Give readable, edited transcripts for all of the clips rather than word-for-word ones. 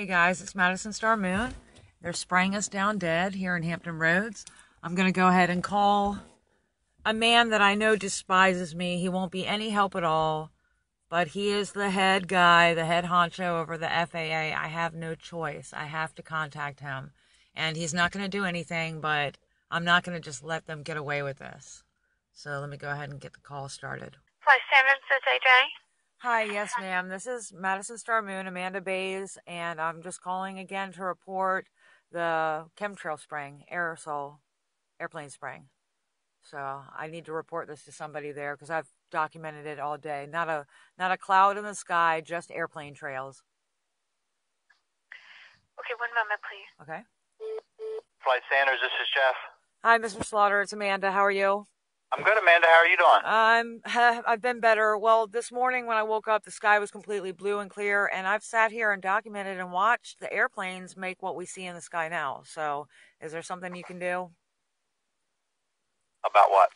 Hey guys, it's Madison Star Moon. They're spraying us down dead here in Hampton Roads. I'm going to go ahead and call a man that I know despises me. He won't be any help at all, but he is the head guy, the head honcho over the FAA. I have no choice. I have to contact him. And he's not going to do anything, but I'm not going to just let them get away with this. So let me go ahead and get the call started. Flight Standards, this is AJ. Hi, yes, ma'am. This is Madison Star Moon, Amanda Baise, and I'm just calling again to report the chemtrail spraying, aerosol airplane spraying. So I need to report this to somebody there because I've documented it all day. Not a cloud in the sky, just airplane trails. Okay, one moment, please. Okay. Flight Standards, this is Jeff. Hi, Mr. Slaughter. It's Amanda. How are you? I'm good, Amanda. How are you doing? I've been better. Well, this morning when I woke up, the sky was completely blue and clear, and I've sat here and documented and watched the airplanes make what we see in the sky now. So, is there something you can do? About what?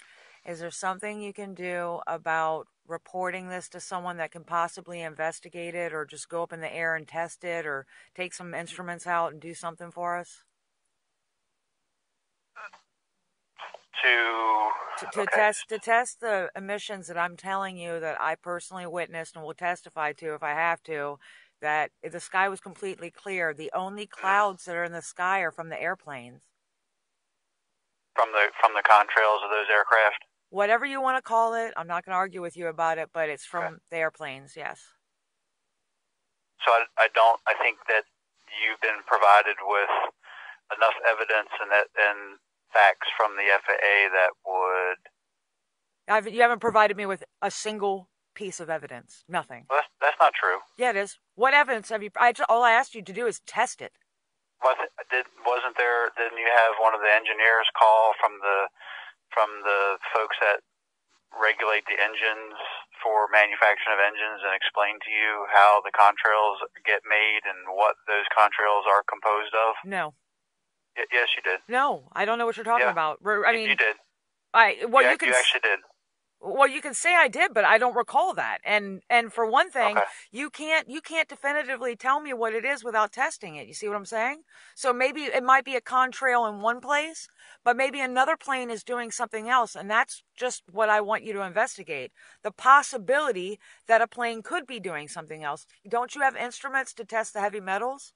Is there something you can do about reporting this to someone that can possibly investigate it, or just go up in the air and test it, or take some instruments out and do something for us? To test the emissions that I'm telling you that I personally witnessed and will testify to if I have to, that the sky was completely clear. The only clouds that are in the sky are from the airplanes. From the contrails of those aircraft? Whatever you want to call it, I'm not going to argue with you about it, but it's from the airplanes, yes. So I think that you've been provided with enough evidence and facts from the FAA that would... You haven't provided me with a single piece of evidence. Nothing. Well, that's not true. Yeah, it is. What evidence have you... all I asked you to do is test it. Didn't you have one of the engineers call from the folks that regulate the engines for manufacturing of engines and explain to you how the contrails get made and what those contrails are composed of? No. Yes, you did. No, I don't know what you're talking about. I mean, you did. You actually did. Well, you can say I did, but I don't recall that. And for one thing, okay. you can't definitively tell me what it is without testing it. You see what I'm saying? So maybe it might be a contrail in one place, but maybe another plane is doing something else, and that's just what I want you to investigate. The possibility that a plane could be doing something else. Don't you have instruments to test the heavy metals?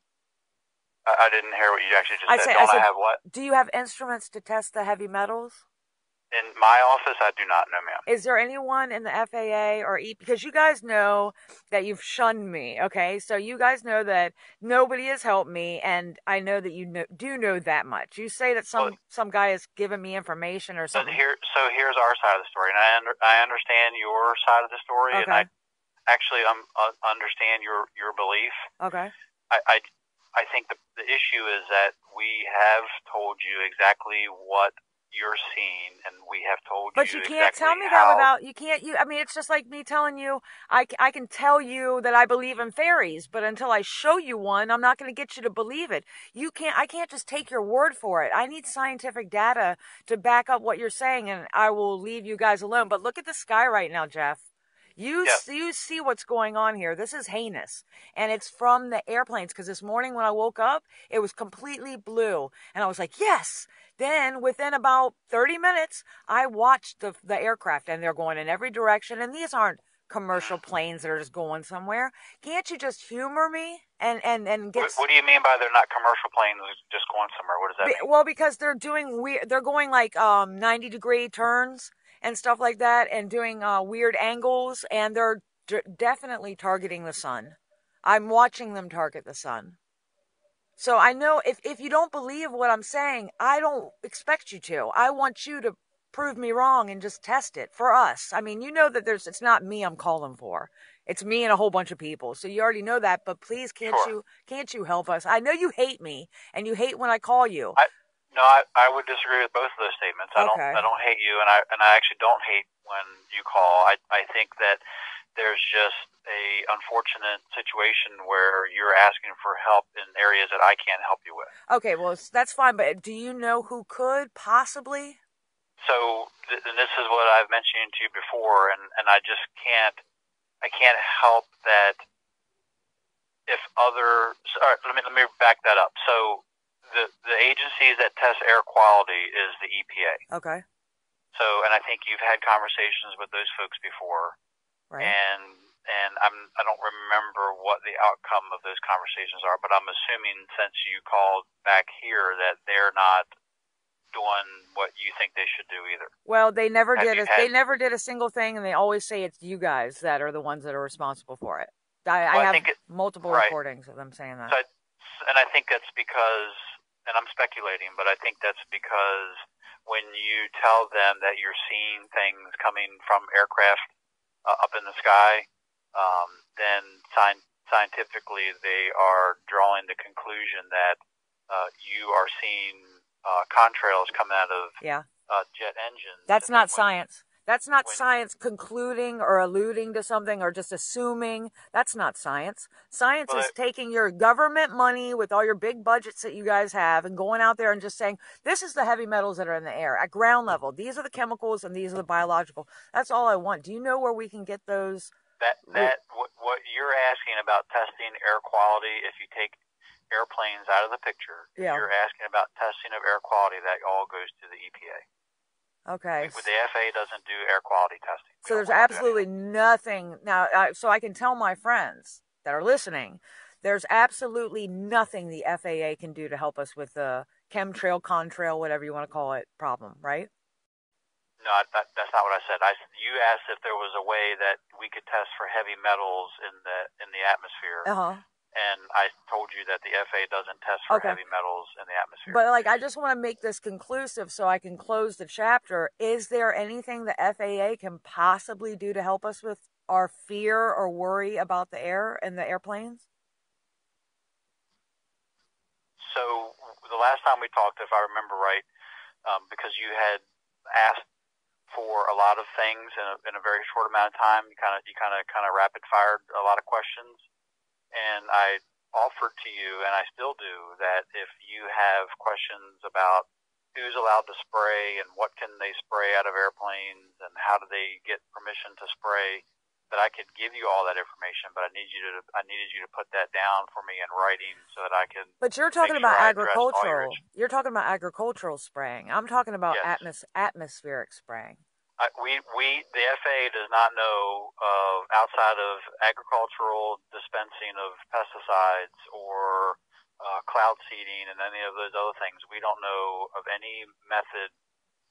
I didn't hear what you actually just said. I have what? Do you have instruments to test the heavy metals? In my office, I do not know, ma'am. Is there anyone in the FAA or because you guys know that you've shunned me, okay? So you guys know that nobody has helped me, and I know that you do know that much. You say that some guy has given me information or something. So here's our side of the story, and I understand your side of the story, okay. And I actually understand your belief. Okay. I think the issue is that we have told you exactly what you're seeing, and we have told but you you can't exactly tell me how... that without I mean, it's just like me telling you I can tell you that I believe in fairies, but until I show you one, I'm not going to get you to believe it. I can't just take your word for it. I need scientific data to back up what you're saying, and I will leave you guys alone. But look at the sky right now, Jeff. You see what's going on here. This is heinous. And it's from the airplanes, because this morning when I woke up, it was completely blue. And I was like, yes. Then within about 30 minutes, I watched the aircraft, and they're going in every direction. And these aren't commercial planes that are just going somewhere. Can't you just humor me and get... What do you mean by they're not commercial planes just going somewhere? What does that mean? Well, because they're going like 90-degree turns and stuff like that, and doing weird angles, and they're definitely targeting the sun. I'm watching them target the sun. So I know if you don't believe what I'm saying, I don't expect you to. I want you to prove me wrong and just test it for us. I mean, you know that it's not me I'm calling for. It's me and a whole bunch of people. So you already know that, but please can't you help us? I know you hate me, and you hate when I call you. No, I would disagree with both of those statements. Okay. I don't hate you, and I actually don't hate when you call. I think that there's just a unfortunate situation where you're asking for help in areas that I can't help you with. Okay, well, that's fine, but do you know who could possibly? So, and this is what I've mentioned to you before, and I just can't help that if other, all right, let me back that up. So the agencies that test air quality is the EPA. Okay. So, and I think you've had conversations with those folks before, Right. and I don't remember what the outcome of those conversations are, but I'm assuming since you called back here that they're not doing what you think they should do either. Well, they never did. They never did a single thing, and they always say it's you guys that are the ones that are responsible for it. I have multiple recordings of them saying that. So and I think that's because, and I'm speculating, but I think that's because when you tell them that you're seeing things coming from aircraft up in the sky, then scientifically they are drawing the conclusion that you are seeing contrails coming out of jet engines. That's not science. That's not science concluding or alluding to something or just assuming. That's not science. Science is taking your government money with all your big budgets that you guys have and going out there and just saying, this is the heavy metals that are in the air at ground level. These are the chemicals and these are the biological. That's all I want. Do you know where we can get those? What you're asking about testing air quality, if you take airplanes out of the picture, you're asking about testing of air quality, that all goes to the EPA. Okay. The FAA doesn't do air quality testing. So there's absolutely nothing now. So I can tell my friends that are listening, there's absolutely nothing the FAA can do to help us with the chemtrail, contrail, whatever you want to call it, problem, right? No, that's not what I said. You asked if there was a way that we could test for heavy metals in the atmosphere. And I told you that the FAA doesn't test for heavy metals in the atmosphere. But I just want to make this conclusive so I can close the chapter. Is there anything the FAA can possibly do to help us with our fear or worry about the air and the airplanes? So the last time we talked, if I remember right, because you had asked for a lot of things in a very short amount of time, you kind of rapid fired a lot of questions. And I offered to you, and I still do, that if you have questions about who's allowed to spray and what can they spray out of airplanes and how do they get permission to spray, that I could give you all that information, but I needed you to put that down for me in writing so that I can. But you're talking about agricultural. You're talking about agricultural spraying. I'm talking about atmospheric spraying. The FAA does not know of, outside of agricultural dispensing of pesticides or cloud seeding and any of those other things, we don't know of any method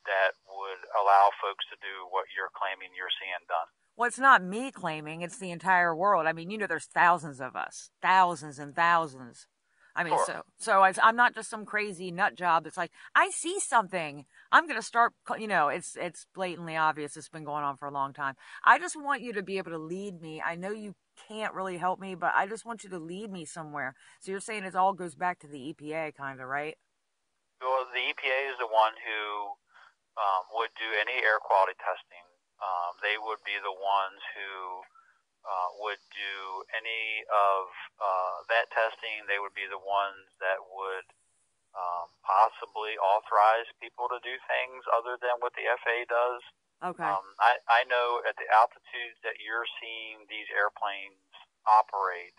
that would allow folks to do what you're claiming you're seeing done. Well, it's not me claiming, it's the entire world. I mean, there's thousands of us, thousands and thousands. I mean, so I'm not just some crazy nut job that's like, I see something, I'm going to start, it's blatantly obvious. It's been going on for a long time. I just want you to be able to lead me. I know you can't really help me, but I just want you to lead me somewhere. So you're saying it all goes back to the EPA kind of, right? Well, the EPA is the one who would do any air quality testing. They would be the ones who would do any of that testing. They would be the ones that would possibly authorize people to do things other than what the FAA does. Okay. I know at the altitudes that you're seeing these airplanes operate,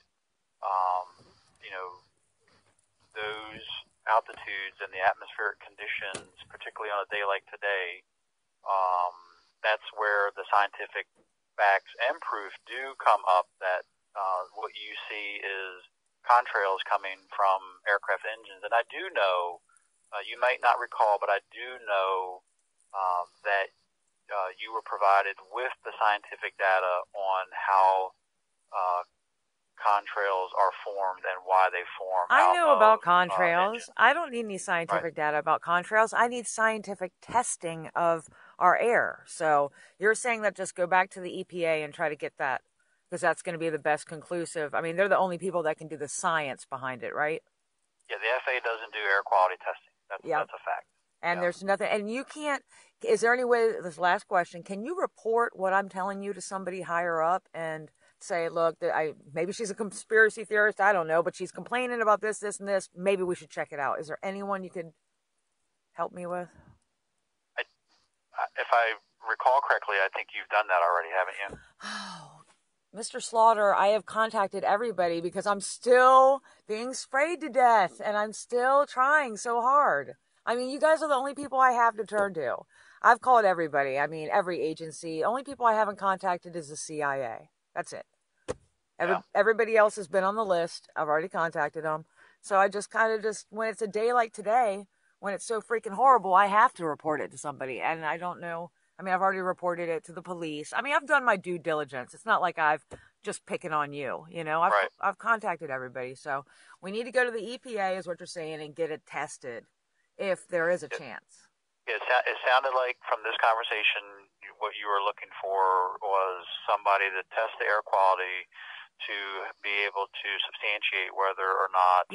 those altitudes and the atmospheric conditions, particularly on a day like today, that's where the scientific facts and proof do come up that what you see is contrails coming from aircraft engines. And I do know, you might not recall, but I do know that you were provided with the scientific data on how contrails are formed and why they form. I know about contrails. I don't need any scientific data about contrails. I need scientific testing of our air. So you're saying that just go back to the EPA and try to get that, because that's going to be the best conclusive. I mean, they're the only people that can do the science behind it, right? Yeah, the FAA doesn't do air quality testing. That's a fact. And there's nothing, and you can't, is there any way, this last question, can you report what I'm telling you to somebody higher up and say, look, maybe she's a conspiracy theorist, I don't know, but she's complaining about this, this, and this, maybe we should check it out. Is there anyone you could help me with? If I recall correctly, I think you've done that already, haven't you? Oh, Mr. Slaughter, I have contacted everybody because I'm still being sprayed to death and I'm still trying so hard. I mean, you guys are the only people I have to turn to. I've called everybody. I mean, every agency. Only people I haven't contacted is the CIA. That's it. Everybody else has been on the list. I've already contacted them. So I just kind of when it's a day like today, when it's so freaking horrible, I have to report it to somebody. And I don't know. I mean, I've already reported it to the police. I mean, I've done my due diligence. It's not like I've just picking on you, you know. I've contacted everybody. So we need to go to the EPA, is what you're saying, and get it tested if there is a chance. It sounded like from this conversation, what you were looking for was somebody to test the air quality to be able to substantiate whether or not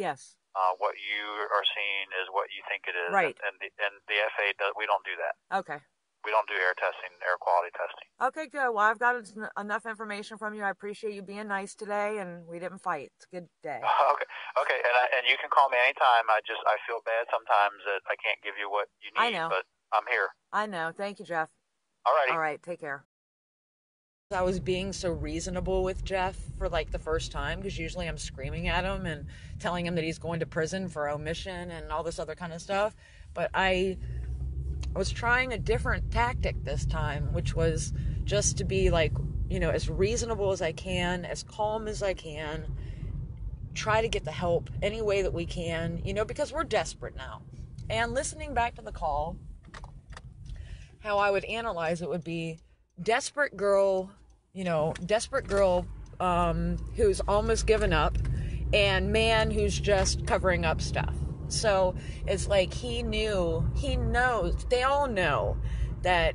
what you are seeing is what you think it is. Right. And the FAA we don't do that. Okay. We don't do air testing, air quality testing. Okay, good. Well, I've got enough information from you. I appreciate you being nice today, and we didn't fight. It's a good day. Okay, and you can call me anytime. I feel bad sometimes that I can't give you what you need, but I'm here. I know. Thank you, Jeff. Alrighty. All right, take care. I was being so reasonable with Jeff for like the first time, because usually I'm screaming at him and telling him that he's going to prison for omission and all this other kind of stuff. But I was trying a different tactic this time, which was just to be like, you know, as reasonable as I can, as calm as I can, try to get the help any way that we can, you know, because we're desperate now. And listening back to the call, how I would analyze it would be desperate girl, who's almost given up, and man who's just covering up stuff. So it's like he knows, they all know that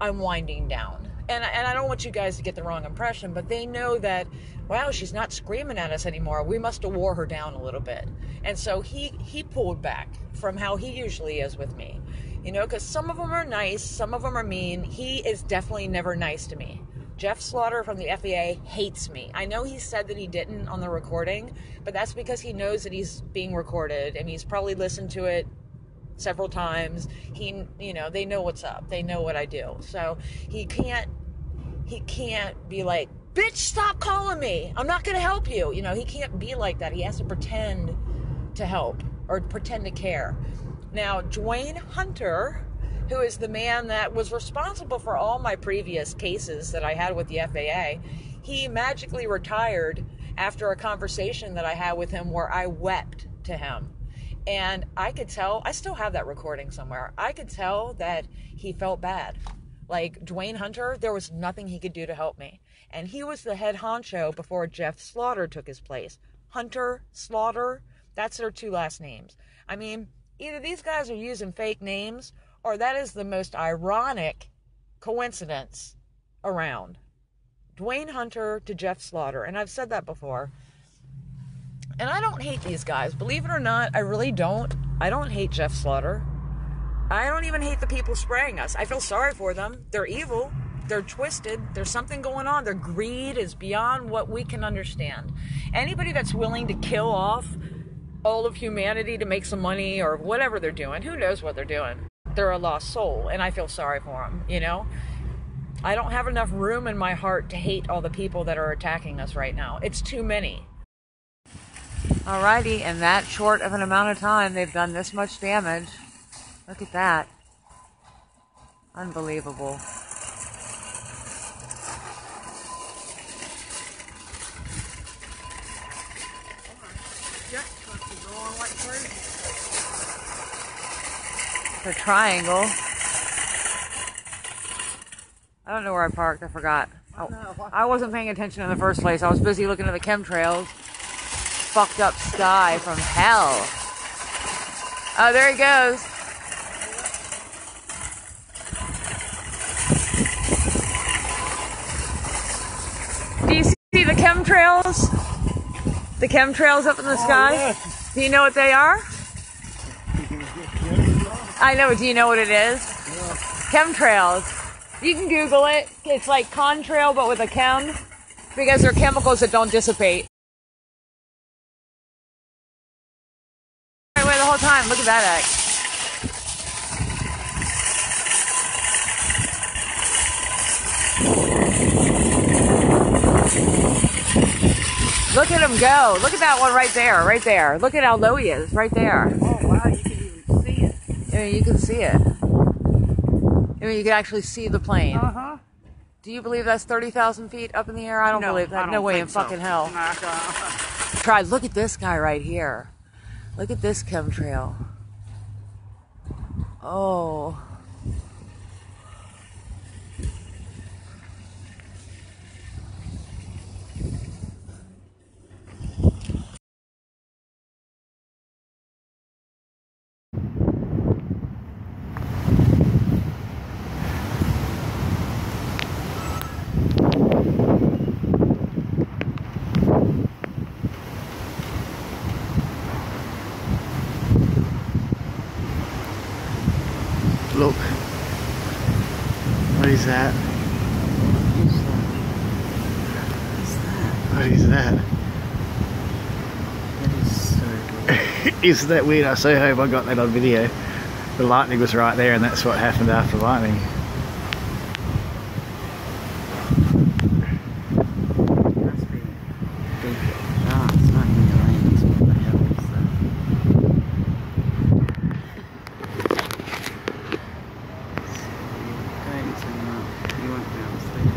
I'm winding down. And I don't want you guys to get the wrong impression, but they know that, wow, she's not screaming at us anymore. We must have wore her down a little bit. And so he pulled back from how he usually is with me. You know, because some of them are nice, some of them are mean. He is definitely never nice to me. Jeff Slaughter from the FAA hates me. I know he said that he didn't on the recording, but that's because he knows that he's being recorded and he's probably listened to it several times. They know what's up. They know what I do. So he can't be like, bitch, stop calling me. I'm not going to help you. You know, he can't be like that. He has to pretend to help or pretend to care. Now, Dwayne Hunter, who is the man that was responsible for all my previous cases that I had with the FAA, he magically retired after a conversation that I had with him where I wept to him. And I could tell, I still have that recording somewhere, I could tell that he felt bad. Like, Dwayne Hunter, there was nothing he could do to help me. And he was the head honcho before Jeff Slaughter took his place. Hunter, Slaughter, that's their two last names. I mean, either these guys are using fake names, or that is the most ironic coincidence around. Dwayne Hunter to Jeff Slaughter. And I've said that before. And I don't hate these guys. Believe it or not, I really don't. I don't hate Jeff Slaughter. I don't even hate the people spraying us. I feel sorry for them. They're evil. They're twisted. There's something going on. Their greed is beyond what we can understand. Anybody that's willing to kill off all of humanity to make some money or whatever they're doing, who knows what they're doing? They're a lost soul, and I feel sorry for them, you know? I don't have enough room in my heart to hate all the people that are attacking us right now. It's too many. Alrighty, in that short of an amount of time, they've done this much damage. Look at that. Unbelievable. The triangle. I don't know where I parked. I forgot. I wasn't paying attention in the first place. I was busy looking at the chemtrails. Fucked up sky from hell. Oh, there he goes. Do you see the chemtrails? The chemtrails up in the sky? Yes. Do you know what they are? I know, do you know what it is? Yeah. Chemtrails. You can Google it. It's like contrail, but with a chem, because they're chemicals that don't dissipate. Right away the whole time. Look at that act. Look at him go. Look at that one right there, right there. Look at how low he is, right there. Oh, wow, you can even see it. I mean, you can see it. I mean, you can actually see the plane. Uh-huh. Do you believe that's 30,000 feet up in the air? I don't believe that. No way in fucking hell. Try, look at this guy right here. Look at this chemtrail. Oh. Look. What is that? What is that? That is so good. Isn't that weird? I so hope I got that on video. The lightning was right there and that's what happened after lightning. Must be big. Ah, it's not in the lanes. What the hell is that? Go into the you won't be able to see it.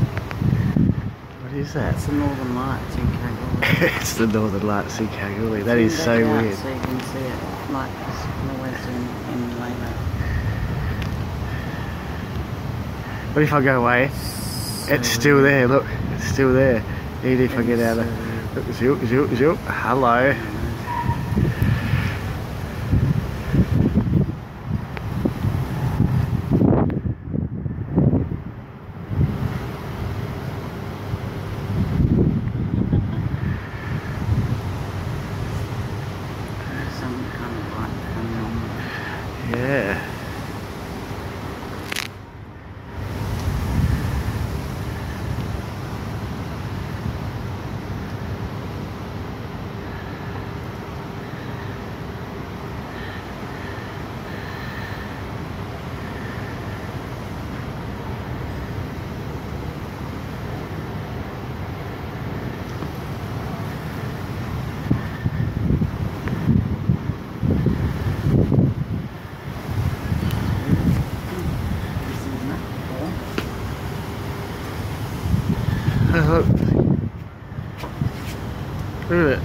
What is that? It's the Northern Lights in Kalgoorlie. It's the Northern Lights in Kalgoorlie. That is so weird. So you can see it like this in the west in Leyland. What if I go away? It's still there, look. It's still there. Even if I get out of... Look, zoop, zoop, zoop. Hello. Some kind of light coming on. Yeah. Look. Look at it.